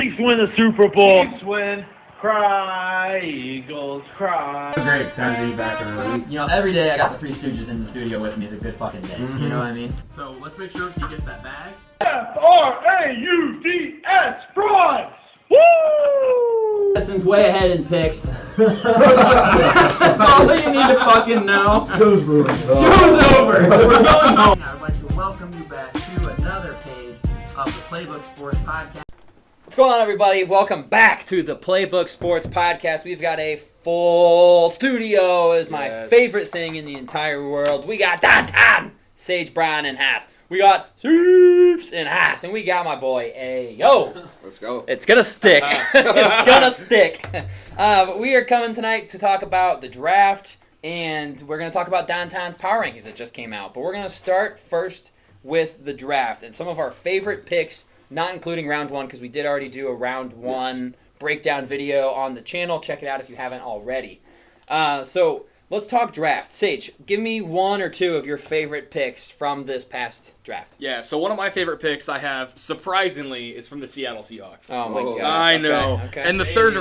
Chiefs win the Super Bowl. Chiefs win. Cry, Eagles, cry. Great, excited to be back in the league. You know, every day I got the Three Stooges in the studio with me is a good fucking day. Mm-hmm. You know what I mean? So let's make sure he gets that bag. Frauds! Woo! Justin's way ahead in picks. That's all that you need to fucking know. Show's over. Show's over. We're going home. I'd like to welcome you back to another page of the Playbook Sports Podcast. What's going on, everybody? Welcome back to the Playbook Sports Podcast. We've got a full studio. Is my favorite thing in the entire world. We got Don, Sage Brown, and Haas. We got Chiefs and Haas, and we got my boy Ayo. Let's go. It's gonna stick. It's gonna stick. But we are coming tonight to talk about the draft, and we're gonna talk about Downtown's power rankings that just came out. But we're gonna start first with the draft and some of our favorite picks, not including round one because we did already do a round one breakdown video on the channel. Check it out if you haven't already. So let's talk draft. Sage, give me one or two of your favorite picks from this past draft. Yeah, so one of my favorite picks I have, surprisingly, is from the Seattle Seahawks. Oh my god. I know. Okay. In the third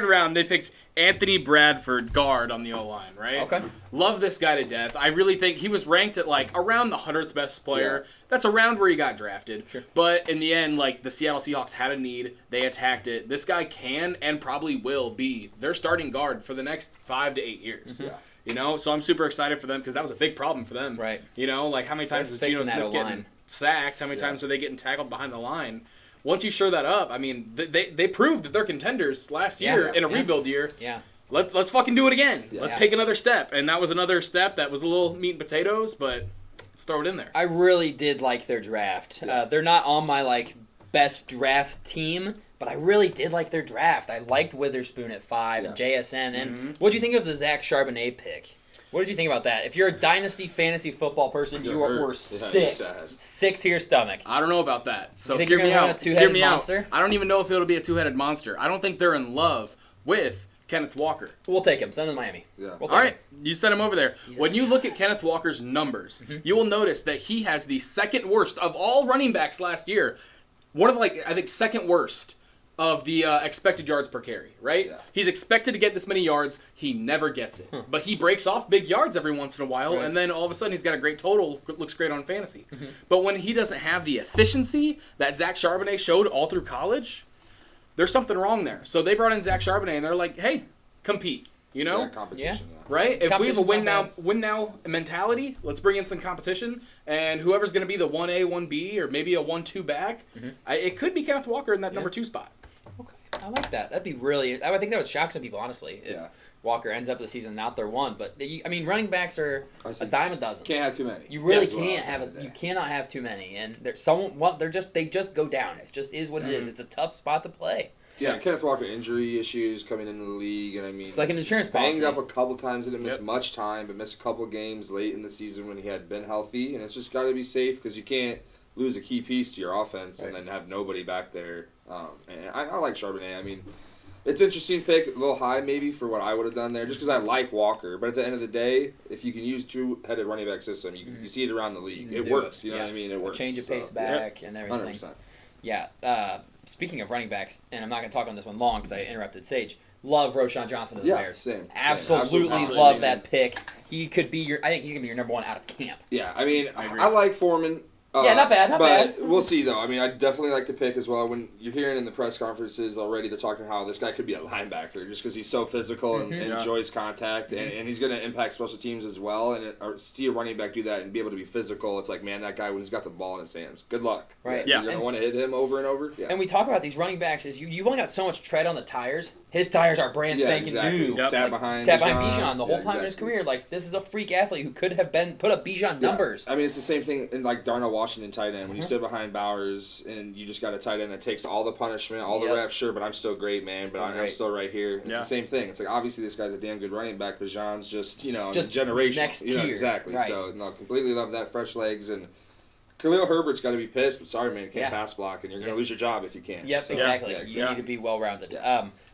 round, they picked Anthony Bradford, guard on the O-line, right? Okay. Love this guy to death. I really think he was ranked at, like, around the 100th best player. Yeah. That's around where he got drafted. Sure. But in the end, like, the Seattle Seahawks had a need. They attacked it. This guy can and probably will be their starting guard for the next 5 to 8 years. Mm-hmm. Yeah. You know, so I'm super excited for them because that was a big problem for them. Right. You know, like, how many times is Geno Smith getting sacked? How many times are they getting tackled behind the line? Once you shore that up, I mean, they proved that they're contenders last year in a rebuild year. Yeah. Let's fucking do it again. Yeah. Let's take another step. And that was another step that was a little meat and potatoes, but let's throw it in there. I really did like their draft. Yeah. They're not on my, like, best draft team, but I really did like their draft. I liked Witherspoon at 5 and JSN. And what did you think of the Zach Charbonnet pick? What did you think about that? If you're a dynasty fantasy football person, you were sick to your stomach. I don't know about that. So hear me out. Hear me monster? out. I don't even know if it'll be a two-headed monster. I don't think they're in love with Kenneth Walker. We'll take him. Send him to Miami. Yeah. All right. You send him over there. When you look at Kenneth Walker's numbers, you will notice that he has the second worst of all running backs last year. One of, like, I think, second worst of the expected yards per carry, right? Yeah. He's expected to get this many yards. He never gets it. But he breaks off big yards every once in a while, and then all of a sudden he's got a great total, looks great on fantasy. But when he doesn't have the efficiency that Zach Charbonnet showed all through college, there's something wrong there. So they brought in Zach Charbonnet, and they're like, hey, compete, you know? Yeah, competition, right? If we have a win now mentality, let's bring in some competition, and whoever's going to be the 1A, 1B, or maybe a 1-2 back, it could be Kenneth Walker in that number 2 spot. I like that. That'd be really... I think that would shock some people, honestly, if Walker ends up the season not their one. But, I mean, running backs are a dime a dozen. Can't have too many. You really can't have... You cannot have too many. And they just go down. It just is what it is. It's a tough spot to play. Yeah, Kenneth Walker injury issues coming into the league, and I mean... It's like an insurance policy. Banged up a couple times, didn't miss much time, but missed a couple games late in the season when he had been healthy, and it's just got to be safe because you can't lose a key piece to your offense and then have nobody back there. And I like Charbonnet. I mean, it's an interesting pick, a little high maybe for what I would have done there, just because I like Walker. But at the end of the day, if you can use two-headed running back system, you see it around the league. It works. You know what I mean? It works. Change of pace back and everything. 100%. Yeah. Speaking of running backs, and I'm not going to talk on this one long because I interrupted Sage. Love Roschon Johnson of the Bears. Same. Absolutely love that pick. He could be I think he's going to be your number one out of camp. Yeah, I mean, I like Foreman. Not bad, but we'll see, though. I mean, I definitely like the pick as well. When you're hearing in the press conferences already, they're talking how this guy could be a linebacker just because he's so physical and enjoys contact, and he's going to impact special teams as well. And or see a running back do that and be able to be physical, it's like, man, that guy, when he's got the ball in his hands, good luck. Right. You're going to want to hit him over and over. Yeah. And we talk about these running backs is you've only got so much tread on the tires. His tires are brand spanking new. Yep. Sat behind Bijan the whole time in his career. Like, this is a freak athlete who could have put up Bijan numbers. I mean, it's the same thing in, like, Darnell Washington tight end. When you sit behind Bowers and you just got a tight end that takes all the punishment, all the reps, sure, but I'm still great, man. I'm still right here. It's the same thing. It's like, obviously, this guy's a damn good running back, but Bijan's just generational. Next tier. Exactly. Right. So, no, completely love that. Fresh legs. And Khalil Herbert's got to be pissed, but sorry, man, can't pass block, and you're going to lose your job if you can't. Yes, exactly. You need to be well-rounded.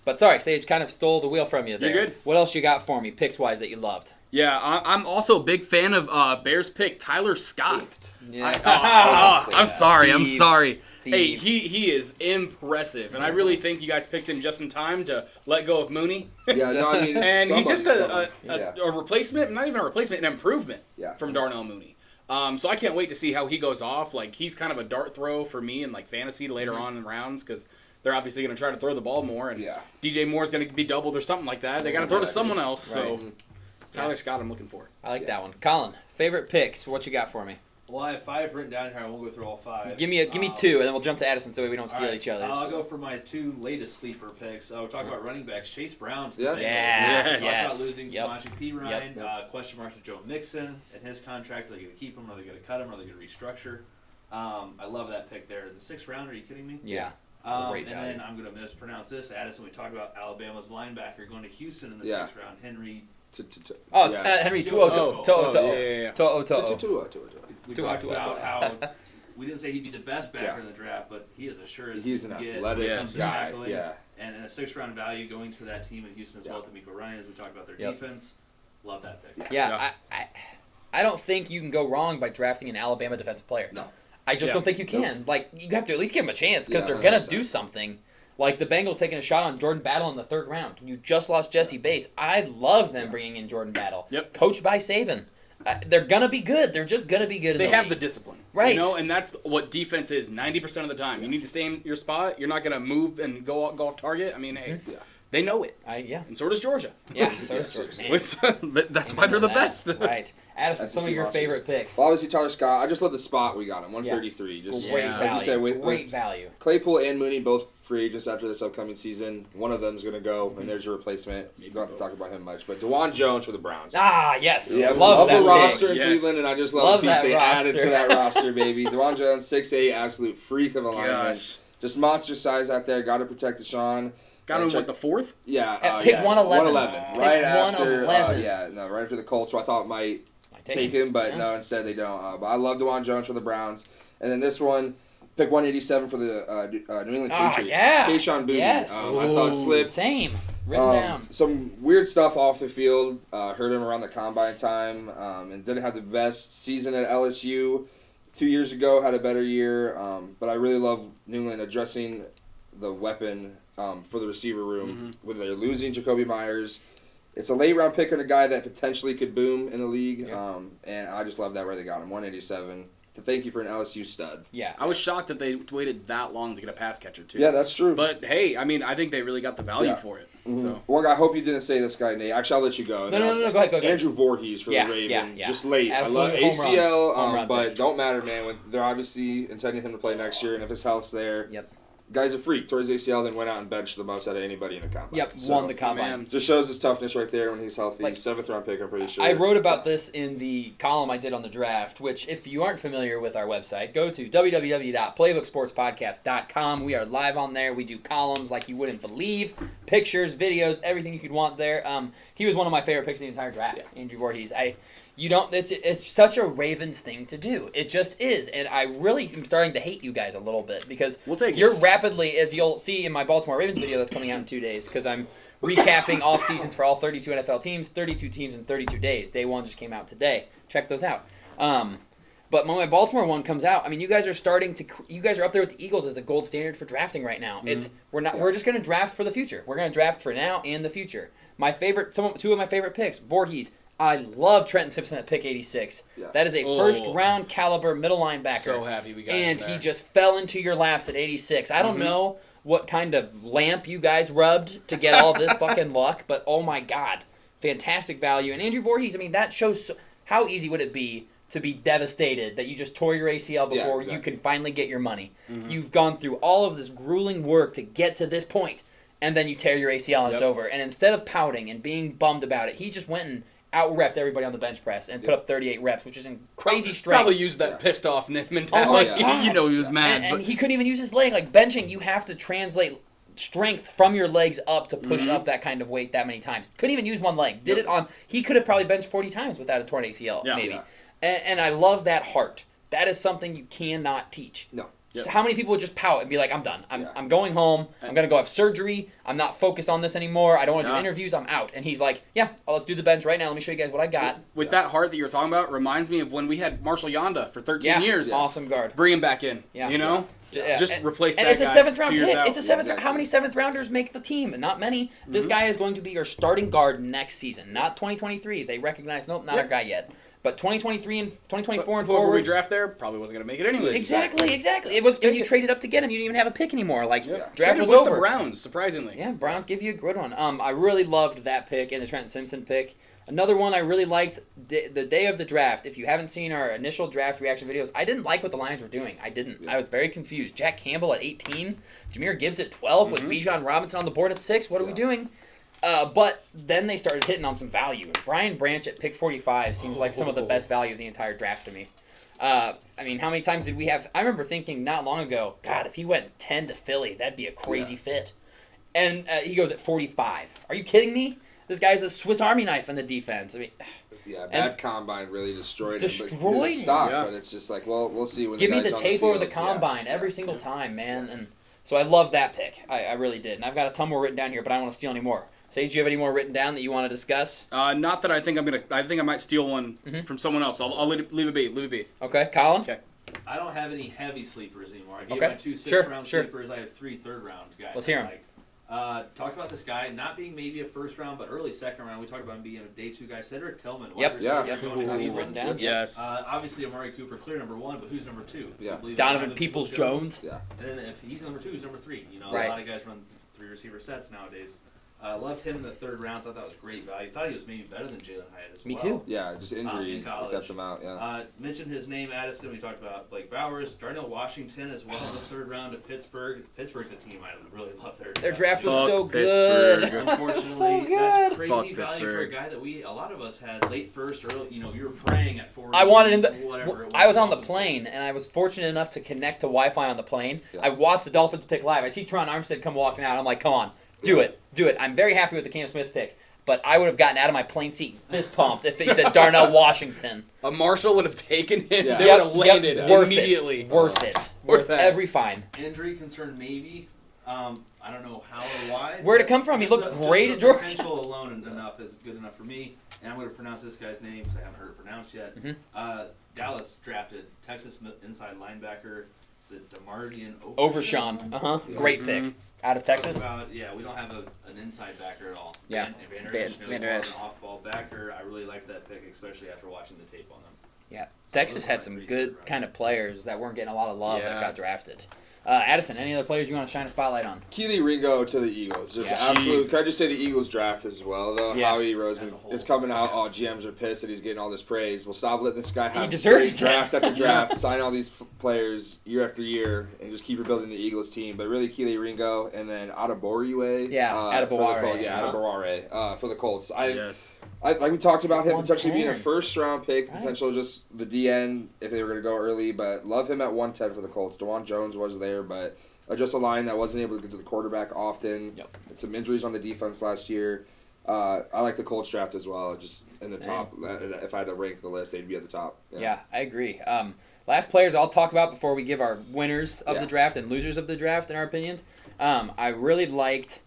But sorry, Sage kind of stole the wheel from you there. You're good. What else you got for me, picks-wise, that you loved? Yeah, I'm also a big fan of Bears pick Tyler Scott. Yeah. I'm sorry. Hey, he is impressive, and I really think you guys picked him just in time to let go of Mooney. Yeah, no, I mean, And he's just somebody's a replacement, not even a replacement, an improvement Yeah. from Darnell Mooney. So I can't wait to see how he goes off. Like, he's kind of a dart throw for me in like fantasy later on in rounds because they're obviously going to try to throw the ball more, and Yeah. DJ Moore's going to be doubled or something like that. They got to throw to someone else. So Tyler Scott, I'm looking for. I like that one. Colin, favorite picks. What you got for me? Well, I have 5 written down here. I won't go through all 5. Give me 2, and then we'll jump to Addison so we don't steal each other's. I'll go for my 2 latest sleeper picks. We're talking about running backs. Chase Brown to the Yeah. Bengals. Yes. Talk about losing Yep. Samaje P. Ryan. Yep. Question marks with Joe Mixon and his contract. Are they going to keep him? Are they going to cut him? Are they going to restructure? I love that pick there. The 6th round, are you kidding me? Yeah. Great And value. then I'm going to mispronounce this. Addison, we talked about Alabama's linebacker going to Houston in the Yeah. 6th round. Henry. Oh, Yeah. Henry To'o. To'o. We Tua, talked Tua, about Tua. how we didn't say he'd be the best backer Yeah. in the draft, but he is as sure as He's you an can get athletic when it comes to guy. tackling. Yeah. And a 6th round value going to that team in Houston as well, to Miko Ryan, as we talked about their Yep. defense. Love that pick. Yeah, I don't think you can go wrong by drafting an Alabama defensive player. No. I just Yeah. don't think you can. Like, you have to at least give them a chance because Yeah, they're going to 100%. do something. Like the Bengals taking a shot on Jordan Battle in the 3rd round. You just lost Jesse Bates. I love them bringing in Jordan Battle. Yep. Coached by Saban. They're going to be good. They're just going to be good in They the have the league. discipline. Right. You know, and that's what defense is 90% of the time. You need to stay in your spot. You're not going to move and go off target. I mean, hey, Yeah. they know it. Yeah. And so does Georgia. Yeah. So Yeah, is Jordan. seriously. Man. That's why they're the best. Right. Addison, SEC some of your monsters. favorite picks. Well, obviously Tyler Scott. I just love the spot we got him. 133. Just Great Yeah. value. like you said, with Great value. Claypool and Mooney both free agents after this upcoming season. One of them's going to go, and there's your replacement. You don't have to talk about him much, but DeJuan Jones for the Browns. Ah, yes. Yeah, love that the pick. roster in Yes. Cleveland, and I just love, Love the piece that they added roster. to that roster, baby. DeJuan Jones, 6'8", absolute freak of a lineman. Gosh. Just monster size out there. Got to protect Deshaun. Got And him with the 4th? Yeah, At pick 111. 111. Pick Right after, 111. right after the Colts, who I thought might Take take him, but no, instead they don't. But I love DeJuan Jones for the Browns. And then this one, pick 187 for the New England Patriots. Yeah. Kayshon Boutte. Yes. I thought slipped. Same. Written down. Some weird stuff off the field. Heard him around the combine time, and didn't have the best season at LSU. 2 years ago, had a better year. But I really love New England addressing the weapon for the receiver room when they're losing Jacoby Myers. It's a late round pick on a guy that potentially could boom in the league, and I just love that where they got him. 187. To thank you for an LSU stud. Yeah. I was shocked that they waited that long to get a pass catcher, too. Yeah, that's true. But, hey, I mean, I think they really got the value for it. So. Well, I hope you didn't say this guy, Nate. Actually, I'll let you go. No, go ahead. Andrew Voorhees for Yeah, the Ravens. yeah. Just late. Absolute I love home run. ACL, Home run but pick. don't matter, man. They're obviously intending him to play next year, and if his health's there, Yep. guy's a freak. Tore his ACL, then went out and benched the most out of anybody in the combine. Yep. So, Won the combine. Man. just shows his toughness right there when he's healthy. Like, 7th round pick, I'm pretty sure. I wrote about this in the column I did on the draft, which if you aren't familiar with our website, go to www.playbooksportspodcast.com. We are live on there. We do columns like you wouldn't believe, pictures, videos, everything you could want there. He was one of my favorite picks of the entire draft, Andrew Voorhees. It's such a Ravens thing to do. It just is, and I really am starting to hate you guys a little bit because We'll take it. you're rapidly, as you'll see in my Baltimore Ravens video that's coming out in 2 days, because I'm recapping off seasons for all 32 NFL teams, 32 teams in 32 days. Day one just came out today. Check those out. But when my Baltimore one comes out, I mean, you guys are up there with the Eagles as the gold standard for drafting right now. We're just going to draft for the future. We're going to draft for now and the future. Two of my favorite picks, Voorhees. I love Trenton Simpson at pick 86. Yeah. That is a first-round caliber middle linebacker. So happy we got And him he there. just fell into your laps at 86. I don't know what kind of lamp you guys rubbed to get all this fucking luck, but oh my God. Fantastic value. And Andrew Voorhees, I mean, that shows how easy would it be to be devastated that you just tore your ACL before you can finally get your money. You've gone through all of this grueling work to get to this point, and then you tear your ACL and it's over. And instead of pouting and being bummed about it, he just went and out-repped everybody on the bench press and put up 38 reps, which is in crazy strength. Probably used that pissed off mentality. Oh my God. You know he was mad. And he couldn't even use his leg. Like benching, you have to translate strength from your legs up to push up that kind of weight that many times. Couldn't even use one leg. Did it on. He could have probably benched 40 times without a torn ACL, maybe. Yeah. And I love that heart. That is something you cannot teach. No. Yep. So how many people would just pout and be like, I'm done. Yeah. I'm going home. I'm going to go have surgery. I'm not focused on this anymore. I don't want to do Yeah. interviews. I'm out. And he's like, yeah, let's do the bench right now. Let me show you guys what I got. With that heart that you were talking about, reminds me of when we had Marshall Yonda for 13 Yeah, years. awesome guard. Bring him back in. Yeah. You know? Yeah. Just replace that And it's a guy 7th round 2 years pick. out. It's a 7th. exactly. How many 7th rounders make the team? Not many. This Mm-hmm. guy is going to be your starting guard next season, not 2023. They recognize, nope, not our guy yet. But 2023 and 2024 and Whoever we forward. draft there probably wasn't going to make it anyway. Exactly. It was, and you traded up to get him. You didn't even have a pick anymore. Like, draft Traded was with over. the Browns, surprisingly. Yeah, Browns give you a good one. I really loved that pick and the Trent Simpson pick. Another one I really liked, the day of the draft. If you haven't seen our initial draft reaction videos, I didn't like what the Lions were doing. I didn't. Yeah. I was very confused. Jack Campbell at 18, Jahmyr Gibbs at 12 with Bijan Robinson on the board at 6. What are we doing? But then they started hitting on some value. Brian Branch at pick 45 seems like some of the best value of the entire draft to me. I mean, how many times did we have? I remember thinking not long ago, God, if he went 10 to Philly, that'd be a crazy fit. And he goes at 45. Are you kidding me? This guy's a Swiss Army knife in the defense. I mean, Yeah, bad combine really destroyed him. Destroyed But his stock, him. but it's just like, well, we'll see when give me guy's the on tape field. over the combine every single time, man. And so I love that pick. I really did. And I've got a ton more written down here, but I don't want to steal any more. Sage, do you have any more written down that you want to discuss? Not that I think I'm going to. I think I might steal one Mm-hmm. from someone else. I'll leave it be. Leave it be. Okay, Colin? Okay. I don't have any heavy sleepers anymore. I gave Okay. my 2 Sure, sixth-round sure. sleepers. I have 3 third-round guys. Let's hear I 'em. liked. Talked about this guy not being maybe a first round, but early second round. We talked about him being a day 2 guy. Cedric Tillman. wide Yep. receiver, Yeah. going to Written Cleveland. down. Yes. Obviously, Amari Cooper, clear number 1, but who's number 2? Yeah. I believe Donovan Peoples-Jones. Yeah. And then if he's number 2, he's number 3. You know, Right. a lot of guys run 3 receiver sets nowadays. Loved him in the 3rd round. Thought that was great value. Thought he was maybe better than Jalen Hyatt as Me well. too. Yeah, just injury in college. kept them out. Yeah. Mentioned his name, Addison. We talked about Blake Bowers, Darnell Washington as well in the 3rd round to Pittsburgh. Pittsburgh's a team I really love Their draft was too. Fuck so good. Pittsburgh. Unfortunately, So good. that's crazy Fuck value for a Pittsburgh. guy that a lot of us had late first, early. You know, you were praying at 40. I wanted him to. Whatever. it I was on the Dolphins plane, and I was fortunate enough to connect to Wi-Fi on the plane. Yeah. I watched the Dolphins pick live. I see Teron Armstead come walking out. I'm like, come on, do it. I'm very happy with the Cam Smith pick, but I would have gotten out of my plane seat fist pumped if he said Darnell Washington. A Marshall would have taken him. Yeah. They Yep, would have landed yep, worth immediately. It. Worth it. Worth Worth that. every fine. Injury concern, maybe. I don't know how or why. Where'd it but come from? He just looked the- great just at the Georgia. Potential alone enough is good enough for me. And I'm going to pronounce this guy's name because I haven't heard it pronounced yet. Mm-hmm. Dallas drafted Texas inside linebacker. Is it Demardian Overshawn. Great pick. Out of Texas. We don't have an inside backer at all. Yeah. Van Van Esch knows Der more of Esch. an off-ball backer. I really like that pick, especially after watching the tape on them. Yeah. So Texas those are had my some 3 good third kind of players that weren't getting a lot of love that Yeah. got drafted. Addison, any other players you want to shine a spotlight on? Keely Ringo to the Eagles. Just Yeah. absolute. Jesus. Can I just say the Eagles draft as well? Though Yeah. Howie As Roseman a whole. is coming out. Oh, GMs are pissed that he's getting all this praise. Well, stop letting this guy have deserves great it. draft after draft, sign all these players year after year, and just keep rebuilding the Eagles team. But really, Keely Ringo and then Adebawore. Yeah, for the Adebawore, Colts. yeah. Adebawore for the Colts. Yes. Like we talked about him potentially being a 110. first-round pick, Right. potential just the DN if they were going to go early, but love him at 110 for the Colts. DeJuan Jones was there, but just a line that wasn't able to get to the quarterback often. Yep. Some injuries on the defense last year. I like the Colts draft as well, just in the Same. top. If I had to rank the list, they'd be at the top. Yeah, I agree. Last players I'll talk about before we give our winners of Yeah. the draft and losers of the draft in our opinions. I really liked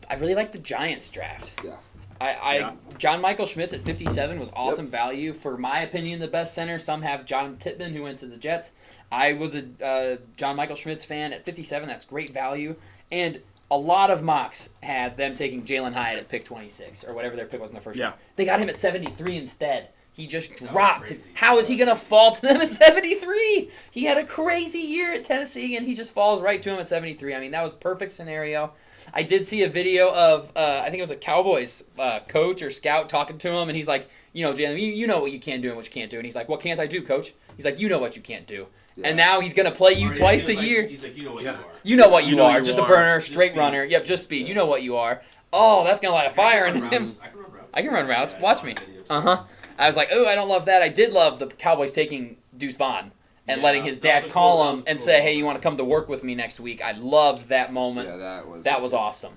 the Giants draft. Yeah. Yeah. John Michael Schmitz at 57 was awesome value. For my opinion, the best center. Some have John Tippmann, who went to the Jets. I was a John Michael Schmitz fan at 57. That's great value. And a lot of mocks had them taking Jalen Hyatt at pick 26 or whatever their pick was in the first Yeah. round. They got him at 73 instead. He just was dropped. crazy. How is he going to fall to them at 73? He had a crazy year at Tennessee, and he just falls right to him at 73. I mean, that was a perfect scenario. I did see a video of, I think it was a Cowboys coach or scout talking to him, and he's like, Jalen, you know what you can do and what you can't do. And he's like, what can't I do, coach? He's like, you know what you can't do. Yes. And now he's going to play you Or, twice he a was like- year. He's like, you know what Yeah. you are. You know what you, You know are. you Just a are. burner, Just straight speed. runner. Yep, just speed. You know what you are. Oh, that's going to light a fire in him. I can run routes. I can run routes. Yeah, I Watch saw me. that video, too. Uh-huh. I was like, oh, I don't love that. I did love the Cowboys taking Deuce Vaughn and Yeah, letting his that was dad a call cool- that him was a and cool say, hey, moment. you want to come to work with me next week? I loved that moment. Yeah, That was awesome.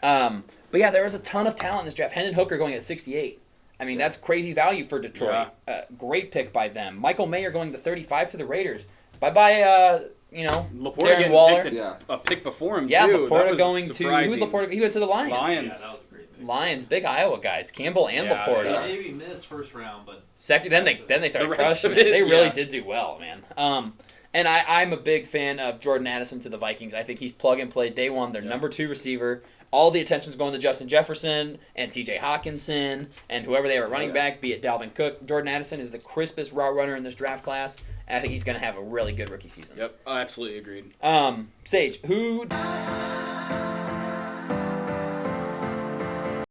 But yeah, there was a ton of talent in this draft. Hendon Hooker going at 68. I mean, that's crazy value for Detroit. Great pick by them. Michael Mayer going to 35 to the Raiders. Bye-bye, Laporta Darren getting Waller. picked Yeah. a pick before him Yeah, too. That Laporta was going to surprising. who? Laporta. He went to the Lions. Lions. Yeah, that was a great pick. Lions, big Iowa guys, Campbell and Yeah, Laporta. yeah. Maybe missed first round, but Second, then they started The rest crushing of it. it, They really yeah. did do well, man. And I'm a big fan of Jordan Addison to the Vikings. I think he's plug and play day one. Their number 2 receiver. All the attention's going to Justin Jefferson and T.J. Hawkinson and whoever they have at running back, be it Dalvin Cook. Jordan Addison is the crispest route runner in this draft class. And I think he's going to have a really good rookie season. Yep, absolutely agreed. Sage, who